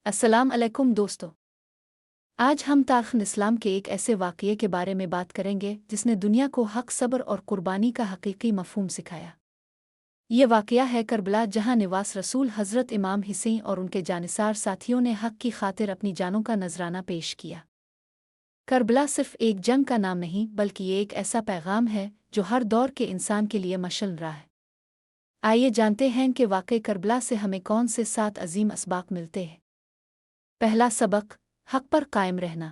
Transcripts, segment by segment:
अस्सलाम अलैकुम दोस्तों। आज हम तारीख़ इस्लाम के एक ऐसे वाक़ये के बारे में बात करेंगे जिसने दुनिया को हक़, सब्र और कुर्बानी का हकीकी मफ़हूम सिखाया। ये वाक़या है करबला, जहाँ निवास रसूल हज़रत इमाम हुसैन और उनके जानिसार साथियों ने हक़ की खातिर अपनी जानों का नजराना पेश किया। करबला सिर्फ़ एक जंग का नाम नहीं, बल्कि ये एक ऐसा पैगाम है जो हर दौर के इंसान के लिए मशाल रहा है। आइए जानते हैं कि वाक़ई करबला से हमें कौन से 7 अजीम असबाक मिलते हैं। पहला सबक, हक़ पर कायम रहना।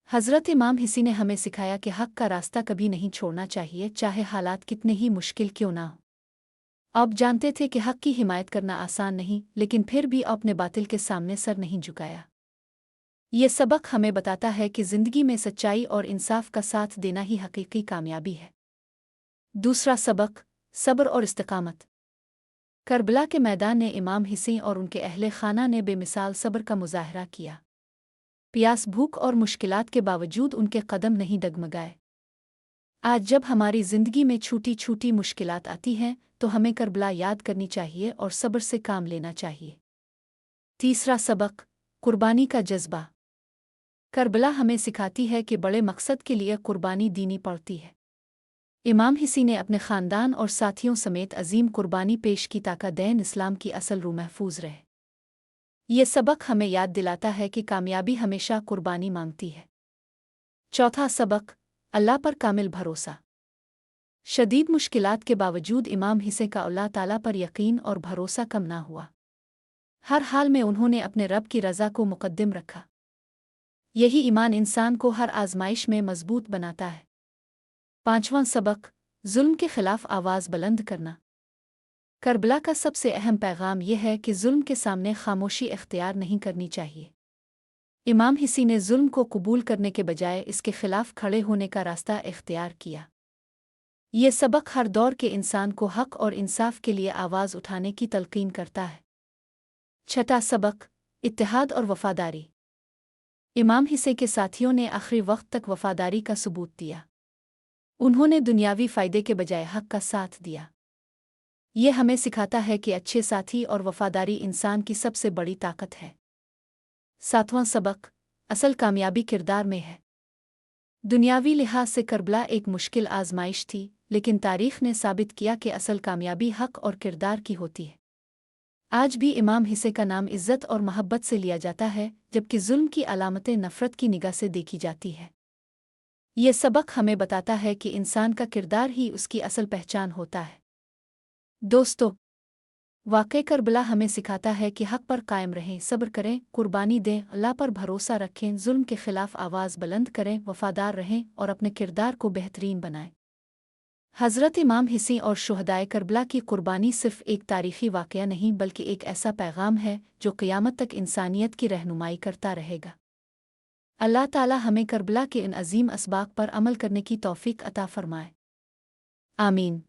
हज़रत इमाम हुसैन ने हमें सिखाया कि हक़ का रास्ता कभी नहीं छोड़ना चाहिए, चाहे हालात कितने ही मुश्किल क्यों ना हो। आप जानते थे कि हक़ की हिमायत करना आसान नहीं, लेकिन फिर भी आपने बातिल के सामने सर नहीं झुकाया। ये सबक हमें बताता है कि ज़िंदगी में सच्चाई और इंसाफ का साथ देना ही हकीकी कामयाबी है। दूसरा सबक, सब्र और इस्तिक़ामत। करबला के मैदान ने इमाम हुसैन और उनके अहले खाना ने बेमिसाल सब्र का मुजाहरा किया। प्यास, भूख और मुश्किलात के बावजूद उनके कदम नहीं डगमगाए। आज जब हमारी ज़िंदगी में छोटी छोटी मुश्किलात आती हैं, तो हमें करबला याद करनी चाहिए और सब्र से काम लेना चाहिए। तीसरा सबक, कुर्बानी का जज्बा। करबला हमें सिखाती है कि बड़े मकसद के लिए कुर्बानी देनी पड़ती है। इमाम हुसैन ने अपने ख़ानदान और साथियों समेत अजीम कुर्बानी पेश की ताकि दीन इस्लाम की असल रूह महफूज रहे। ये सबक हमें याद दिलाता है कि कामयाबी हमेशा कुर्बानी मांगती है। चौथा सबक, अल्लाह पर कामिल भरोसा। शदीद मुश्किलात के बावजूद इमाम हुसैन का अल्लाह ताला पर यकीन और भरोसा कम ना हुआ। हर हाल में उन्होंने अपने रब की रज़ा को मुक़द्दम रखा। यही ईमान इंसान को हर आज़माइश में मजबूत बनाता है। पांचवां सबक, जुल्म के खिलाफ आवाज़ बुलंद करना। करबला का सबसे अहम पैगाम यह है कि जुल्म के सामने खामोशी इख्तियार नहीं करनी चाहिए। इमाम हुसैन ने जुल्म को कबूल करने के बजाय इसके खिलाफ खड़े होने का रास्ता इख्तियार किया। ये सबक हर दौर के इंसान को हक़ और इंसाफ के लिए आवाज़ उठाने की तलकीन करता है। छठा सबक, इत्तेहाद और वफ़ादारी। इमाम हुसैन के साथियों ने आखिरी वक्त तक वफ़ादारी का सबूत दिया। उन्होंने दुनियावी फ़ायदे के बजाय हक़ का साथ दिया। ये हमें सिखाता है कि अच्छे साथी और वफ़ादारी इंसान की सबसे बड़ी ताकत है। सातवां सबक, असल कामयाबी किरदार में है। दुनियावी लिहाज से करबला एक मुश्किल आजमाइश थी, लेकिन तारीख़ ने साबित किया कि असल कामयाबी हक़ और किरदार की होती है। आज भी इमाम हुसैन का नाम इज़्ज़त और मोहब्बत से लिया जाता है, जबकि जुल्म की अलामतें नफ़रत की निगाह से देखी जाती है। ये सबक हमें बताता है कि इंसान का किरदार ही उसकी असल पहचान होता है। दोस्तों, वाक़ई करबला हमें सिखाता है कि हक़ पर कायम रहें, सब्र करें, कुर्बानी दें, अल्लाह पर भरोसा रखें, जुल्म के खिलाफ आवाज़ बुलंद करें, वफ़ादार रहें और अपने किरदार को बेहतरीन बनाएं। हज़रत इमाम हुसैन और शुहदाए करबला की कुर्बानी सिर्फ़ एक तारीख़ी वाक़या नहीं, बल्कि एक ऐसा पैगाम है जो क़यामत तक इंसानियत की रहनुमाई करता रहेगा। अल्लाह ताला हमें करबला के इन अज़ीम असबाक पर अमल करने की तौफ़ीक़ अता फ़रमाए। आमीन।